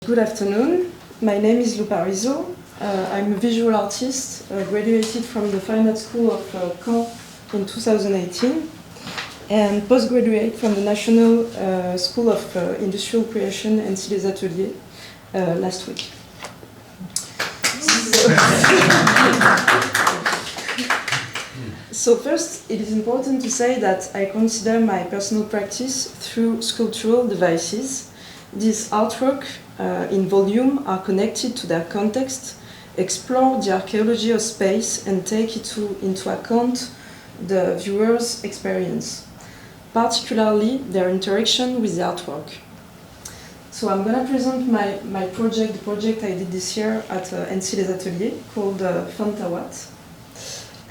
Good afternoon, my name is Parisot. I'm a visual artist, graduated from the Fine Arts School of Caen in 2018 and postgraduate from the National School of Industrial Creation and Les Ateliers last week. So first, it is important to say that I consider my personal practice through sculptural devices. These artwork in volume are connected to their context, explore the archaeology of space and take into account the viewer's experience, particularly their interaction with the artwork. So I'm going to present my project, the project I did this year at Les Ateliers called Fantawat.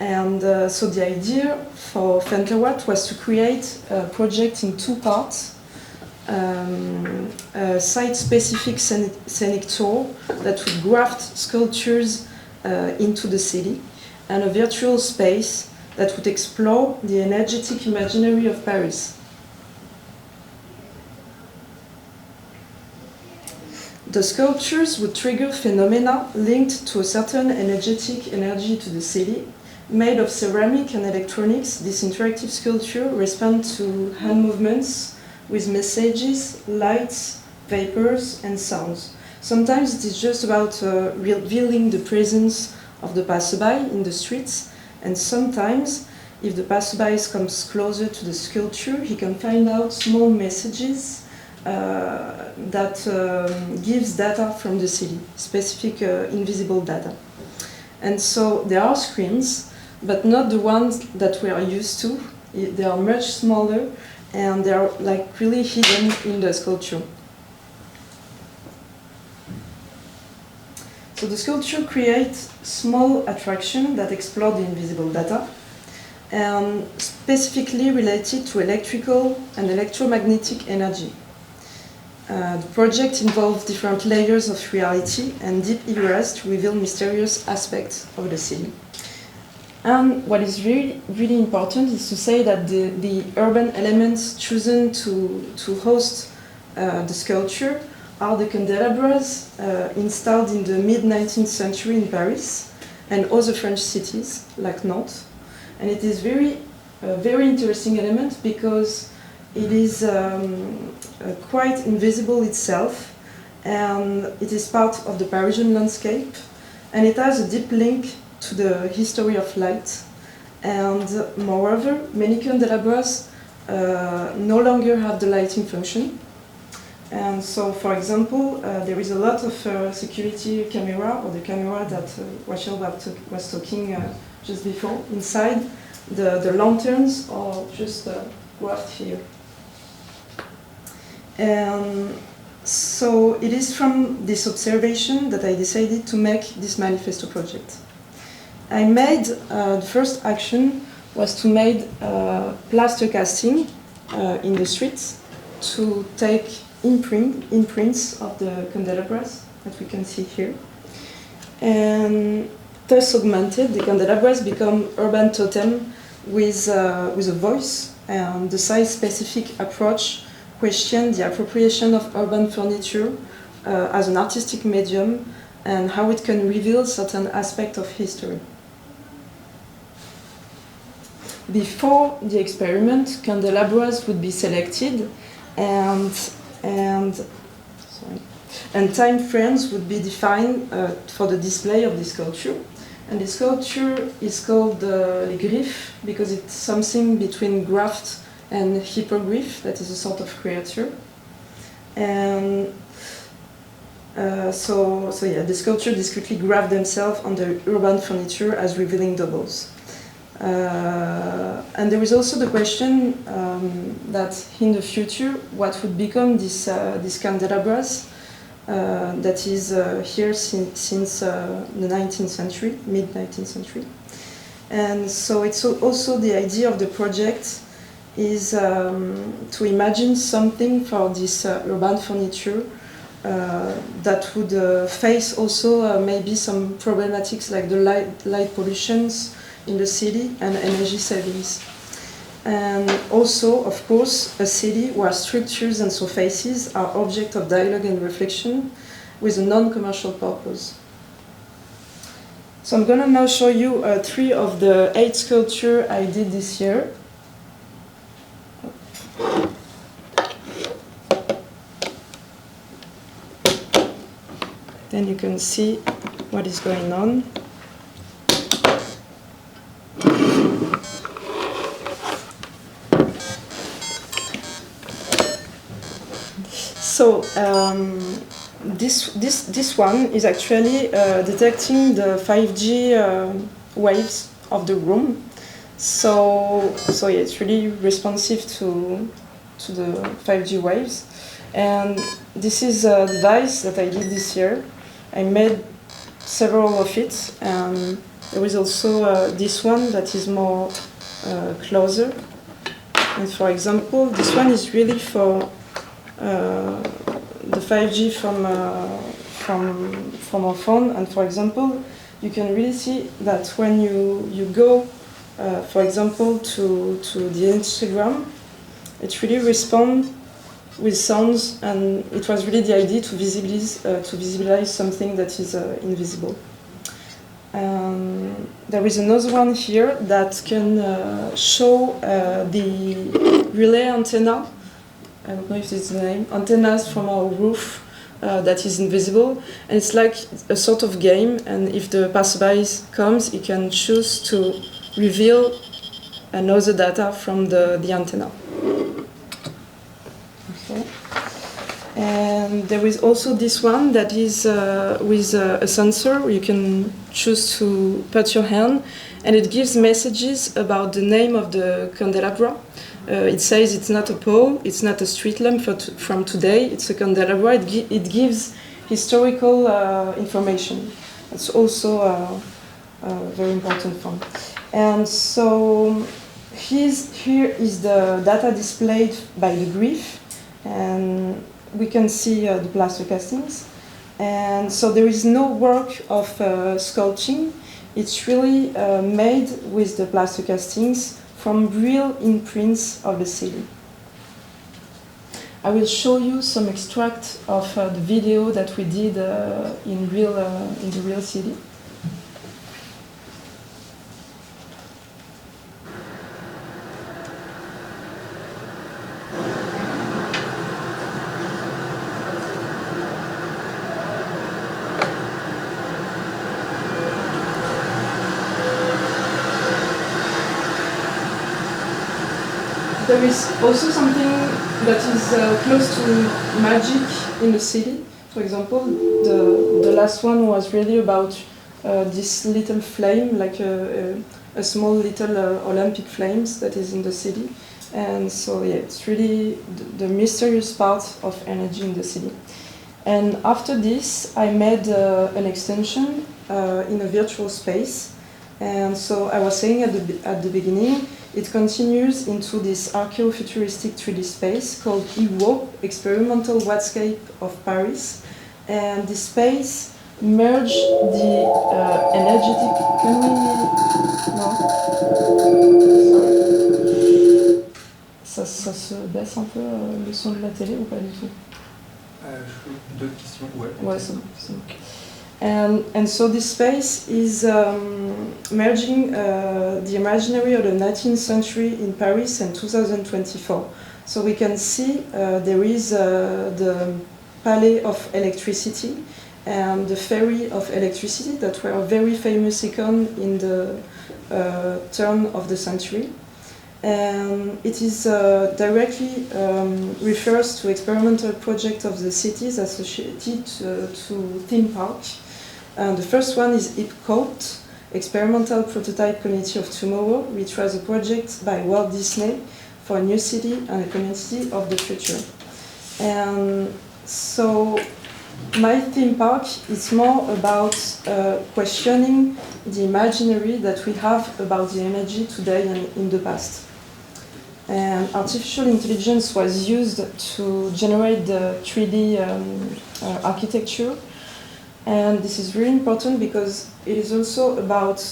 And so the idea for Fantawat was to create a project in two parts. A site-specific scenic tour that would graft sculptures into the city, and a virtual space that would explore the energetic imaginary of Paris. The sculptures would trigger phenomena linked to a certain energetic energy to the city. Made of ceramic and electronics, this interactive sculpture responds to hand movements with messages, lights, vapors, and sounds. Sometimes it is just about revealing the presence of the passerby in the streets, and sometimes, if the passerby comes closer to the sculpture, he can find out small messages that gives data from the city, specific invisible data. And so there are screens, but not the ones that we are used to. They are much smaller, and they are like really hidden in the sculpture. So the sculpture creates small attractions that explore the invisible data, and specifically related to electrical and electromagnetic energy. The project involves different layers of reality and deep eras to reveal mysterious aspects of the city. And what is really important is to say that the urban elements chosen to host the sculpture are the candelabras installed in the mid-19th century in Paris and other French cities like Nantes. And it is a very interesting element because it is quite invisible itself, and it is part of the Parisian landscape, and it has a deep link to the history of light. And moreover, many candelabras no longer have the lighting function. And so, for example, there is a lot of security camera, or the camera that Rachel was talking just before, inside. The lanterns are just graphed here. And so it is from this observation that I decided to make this manifesto project. I made, the first action was to make plaster casting in the streets to take imprints of the candelabras that we can see here. And thus augmented, the candelabras become urban totem with a voice, and the size-specific approach questioned the appropriation of urban furniture as an artistic medium and how it can reveal certain aspects of history. Before the experiment, candelabras would be selected and time frames would be defined for the display of the sculpture. And the sculpture is called les griffes because it's something between graft and hippogriff, that is a sort of creature. And so the sculpture discreetly graph themselves on the urban furniture as revealing doubles. And there is also the question that in the future, what would become these candelabras that is here since the 19th century, mid-19th century. And so it's also the idea of the project is to imagine something for this urban furniture that would face also maybe some problematics like the light pollutions in the city and energy savings. And also, of course, a city where structures and surfaces are object of dialogue and reflection, with a non-commercial purpose. So I'm going to now show you 3 of the 8 sculptures I did this year. Then you can see what is going on. So this one is actually detecting the 5G waves of the room. So yeah, it's really responsive to the 5G waves. And this is a device that I did this year. I made several of it. There is also this one that is more closer. And for example, this one is really for the 5G from our phone. And for example, you can really see that when you go, for example, to the Instagram, it really responds with sounds, and it was really the idea to visualize something that is invisible. There is another one here that can show the relay antenna. I don't know if it's the name. Antennas from our roof that is invisible, and it's like a sort of game. And if the passerby comes, he can choose to reveal another data from the antenna. Okay. And there is also this one that is with a sensor. You can choose to put your hand, and it gives messages about the name of the candelabra. It says it's not a pole, it's not a street lamp from today, it's a candelabra. It gives historical information. It's also a very important one. And so here is the data displayed by the glyph, and we can see the plaster castings. And so there is no work of sculpting. It's really made with the plaster castings from real imprints of the city. I will show you some extract of the video that we did in the real city. There is also something that is close to magic in the city. For example, the last one was really about this little flame, like a small little Olympic flames that is in the city. And so yeah, it's really the mysterious part of energy in the city. And after this, I made an extension in a virtual space. And so I was saying at the beginning, it continues into this archaeo-futuristic 3D space called IWO, Experimental Watscape of Paris. And this space merged the energetic... Can we... No. Sorry. Ça se baisse un peu le son de la télé ou pas du tout? D'autres questions? Ouais, c'est bon. And so this space is merging the imaginary of the 19th century in Paris in 2024. So we can see there is the Palais of Electricity and the Ferry of Electricity that were a very famous icon in the turn of the century. And it is directly refers to experimental project of the cities associated to theme park. The first one is EPCOT, Experimental Prototype Community of Tomorrow, which was a project by Walt Disney for a new city and a community of the future. And so my theme park is more about questioning the imaginary that we have about the energy today and in the past. And artificial intelligence was used to generate the 3D architecture. And this is really important because it is also about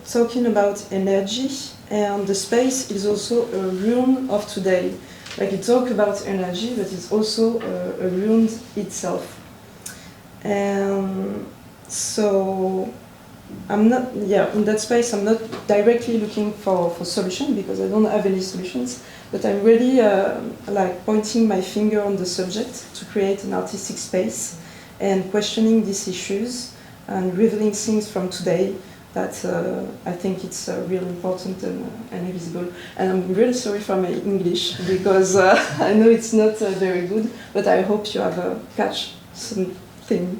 talking about energy, and the space is also a room of today. Like you talk about energy, but it's also a room itself. And so I'm not, in that space I'm not directly looking for solution because I don't have any solutions, but I'm really like pointing my finger on the subject to create an artistic space and questioning these issues and revealing things from today that I think it's really important and visible. And I'm really sorry for my English because I know it's not very good, but I hope you have catch something.